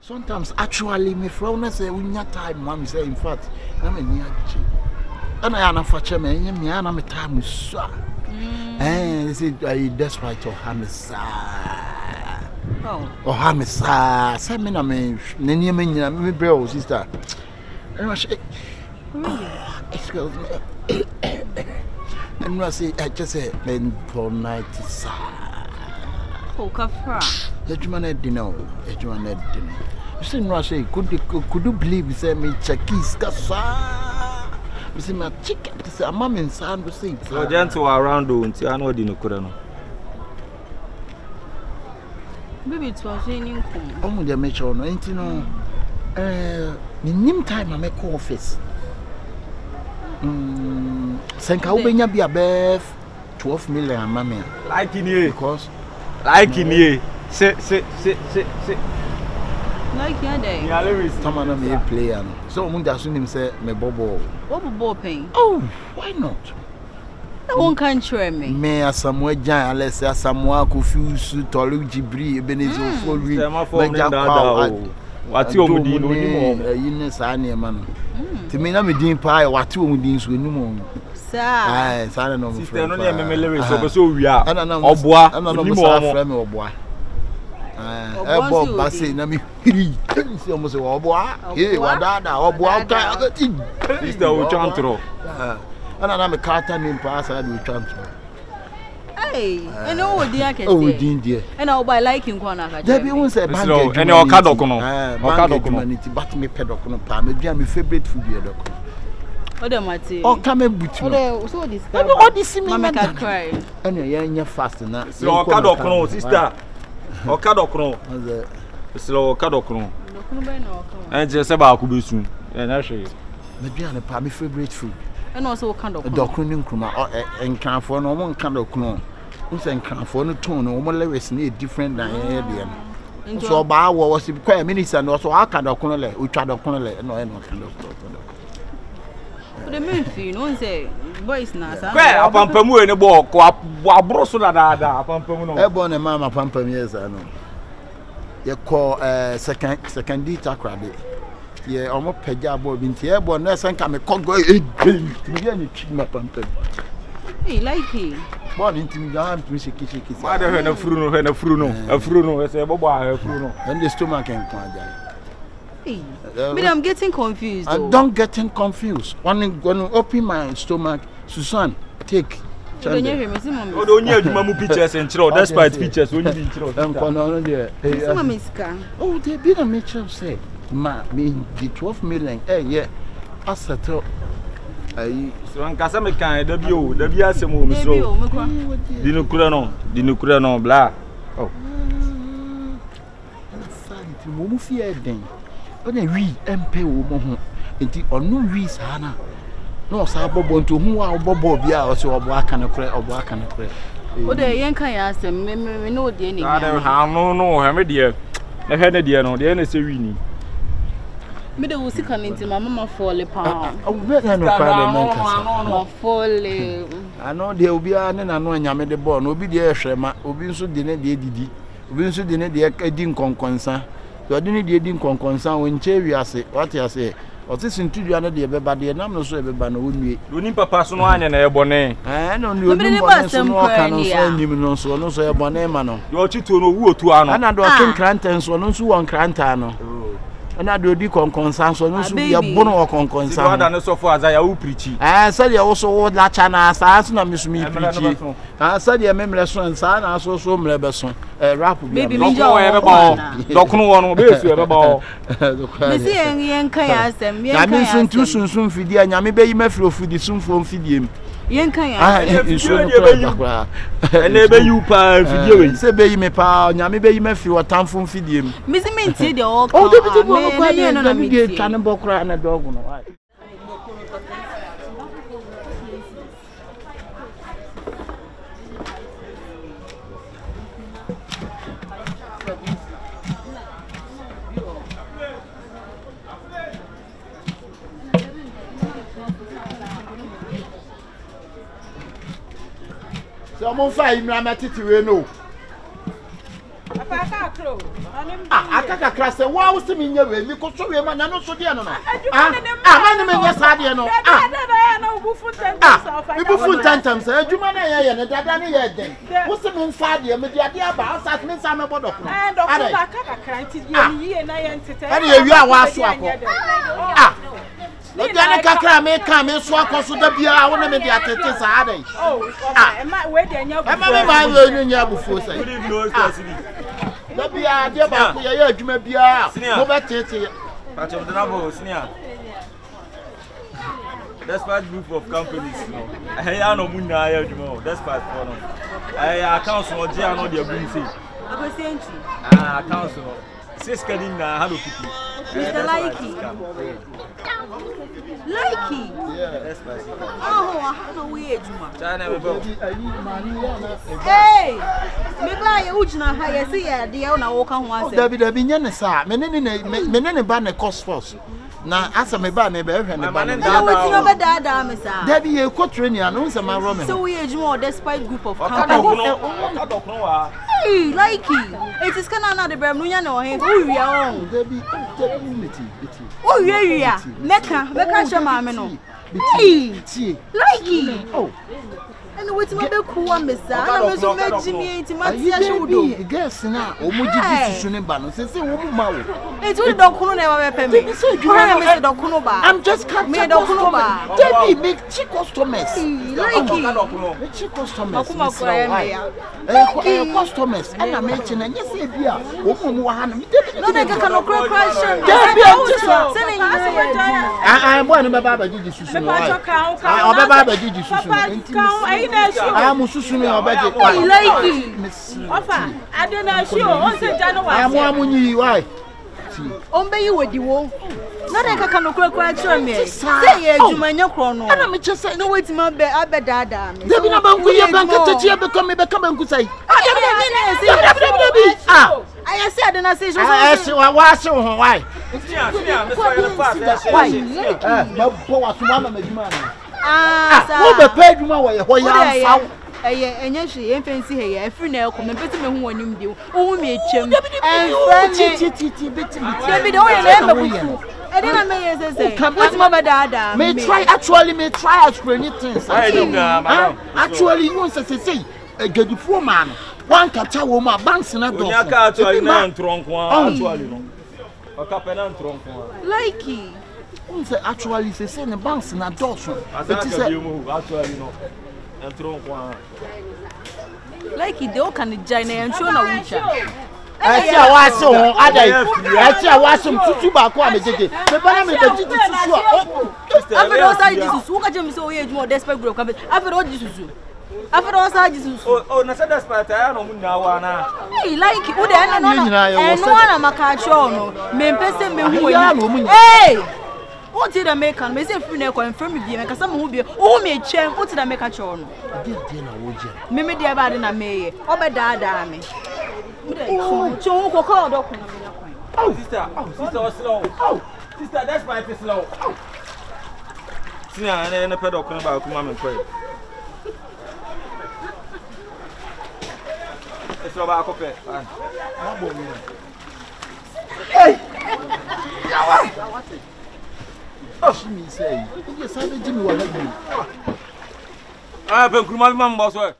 Sometimes actually me friend say we need time mom say in fact na me ni achi. And I na fache me me na me time so. Say despite OHIANI. Oh. OHIANI. Say me na me nani me nyina me bro sister. Excuse me. And I say I just say men for night sa. Oh, kafra. Ejumane dinner. You see, no, I say, could you believe? Say me checkis kasa. You see, my chicken. Say, mom and son will say. So gentle around until I know the no. Baby, it was raining. Oh, they make sure no, ain't you know? In time I make office. Senka ubenya be above 12 million, mammy. Like in here, because like in here. Say. Like your day. Someone me player. So mun da sun him say me bobo. What ball paying? Oh, why not? No one can try me. Me asamwa jan unless asamwa confuse tolu jibri ebenezo for read. What you omudi no ni mo. Yin sa na man. Ti me na me din pa what you omudi so ni mo. Sir. Ah, sa na no. Sister no na me melere so wi a. Oboa ni mo mo. Oboa. Ebo basi na mi hiri. Si omo se oboa. Wadada oboa ka agati. Sister o chantro. Na me character name pass I do chantro. Hey, and oh dear can say. Oh dear. And I'll buy liking kwana ka. There be one say bank. And o kadoko no. Okadoko no. But me pedoko no pa. Me dia me favorite food here doko. Oda mate. O come butu. Oda so this. All this me make her cry. And you fast na. So okadoko no sister. Okadoko no. So okadoko no. Dokunu be no okadoko. And je se ba akubesu. E na hwe. Me dia ne pa me favorite food. And also okadoko. Dokunu nkruma enkanfo no mo nkadoko. Unse nkranfo no tone no mo lewis na different than here there. So ba wo was quite minister no so aka dokunu le utwa dokunu le no e no kan dokunu. The main thing no say boys na sa. Kwa apampamu e ne bo ko abro so da apampamu no. E bo ne mama apampam yes no. Ye call second takrade. Ye omo pagya bo bi nti e bo na senka me kogo e me ya ni chima apampam. Hey, Lykee. Born into me, I have to shake. Why the hell a fruno, say, Boba, a fruno. And the stomach can come. Hey, but I'm getting confused. I don't get confused. When gonna open my stomach, Susan, take. Oh, don't you mamu pictures and throw, despite pictures, when you didn't throw. Oh, they been a Mitchell say, ma, me, the 12 million, yeah, I settle. So ankasa me kan da bi asemo mi so dinukura no bla oh santi mo mu fi eden ona wi empe wo mo ho enti onu wi sa na no sa bobo nto hu a bobo bia o se obo aka ne kure o de yen kan ya asem me no de ni ha no ha me de na he ne de no de na se wi ni me de wusi kan nti mama fall pa o be na no kwa no fall ano de obi a ne na no anyame de ball no obi de ehwema obi nso de ne de didi obi nso de ne de edi nkonkonsa so de ne de edi nkonkonsa won che wi ase what you say o ti sintudu na de beba de nam no so beba na wonue oni papa so no anya na e bone no ni oni bone so no ka no so anim no so e bone ma no yo chi to no wu otu ano ana do kenkranten so no so won kranta no ana do di konkonsan so no so ya bono o konkonsan si wada no so for azaya u preachi say ya wo so wo la cha na sa so na misumi preachi say ya memle so sa na so mle be so rap bi baby mi jo e be ba dokunu wo no be su e be ba me si yen kan ya asem yen kan ya asem ya sunsun fidi anyame be yi mafiro fidi sunfo fidi em yen kan ya nso no kra ene be yu pa fidi we se be yi me pa anyame be yi mafiro tamfo fidi em me si menti de o ka me no na mi ge tane bokra na dog no so mo fa imra matiti we no apa ka kro Akaka krase wa wo se menye we mi ko so we ma na no so de no no. Ma ne menye sa de no. Na ubufu tantam. Ubufu tantam sa adwuma na ye ne dada ne ye den. Wo se men sa de me de ade aba asas men sa me bodo ko. Doctor akaka kranti ye na ye ntete. Ade ye wi a wa so akọ. No de kakra me kan me so akoso da bia wo na me de atete sa adai. We de nya bufu. Me ma we nya bufu sai. Da bia de ba ko ye adwuma bia. Mo be tete. Pacho mdenabo senior. Despite group of companies, no. I no munya ya adwuma. Despite for no. Accounts no je ano de abun sei. Abosenti. Accounts no. Siska din na hello people. Mr. Lykee. Lykee. Yeah, that's right. Oh, how we ejuma. China me bo. Hey! Me ba ye ujina ha ye se ye de na wo ka ho ase. Dabi nya ne sa. Me ne ba ne cost force. Na asa me ba me be hwe ne ba. Na wo ti no be da me sa. Dabi ye ko training anu se ma ro me. So we ejuma despite group of companies. Hey, Lykee. It is kana na de bram no nya na o he. Wo wi a on. Dabi unity. Wo wi a. Meka hwe ma me no. Hey, Lykee. Oh. And wait my be cool me sa. Na me so meji mi enti ma ti ahwe wudo. Guess na o mo jiji susu ne ba no. Se wo mu ma wo. Enti wo dokuno na e ba pe me. Me se dokuno ba. I'm just catching me dokuno ba. Dabi make cheap customers. Lykee. Me cheap customers. Makuma ko ya me ya. Customers. And I'm making na nyese bia. Wo mu wa ha na me dabi. No na kaka no kro shame. Dabi am just. Se na nyina. I boy no be ba jiji susu no. I be ba jiji susu no. I'm susu no obeje. Lykee. Ofa, I don't know she on say January. I'm amunyi why? Ombe yi wedi wo. Na dey kaka no kura kira me. Say ye adwuma nya kro no. Ana me chese no wait ma be abedada me. Debi na banku ye banka techi e be come be come banku sai. Debi. I say I don't say so. I say wa se ho why? Why? Ma bo wa so ma adwuma na. Sa. Wo be pa adwuma wo ye ho ya amfa. Enye hwe ye mfensi he ye afri na ekọ me peti me hu wanim de wo me echem ti beti Debi de o ye na me bufu e dey na me ye say what ma bada me try explain things actually you want say gadufu man one kacha wo ma banks na do onya ka actually na ntronko actually no o ka pe na ntronko Lykee say actually say na banks na do so it is actually no Lykee de o kan jai na ntwo na wucha Ati awase ho adai ati awase mtutu ba ko amejeje me bana me beji tutu a afero sa Jesus wo ka je mi so we ejuma despite group ka afero Jesus afero sa Jesus na say despite ya no munna wa na Lykee wo de no na maka cho no me mpese me hu ani what did I make and me say free na confirm bi me kasa me hu bi o me etwem what did I make a cho no dey na woje me dey ba dey na me ye obeda me cho ko ko do ko na me na sister slow sister that's my slow senior na pedo ko ba ko ma me pray eso ba ko pe ma bo mi hey yawa she me say you say Jimmy wa ha bi ben kuruma bi ma mbo so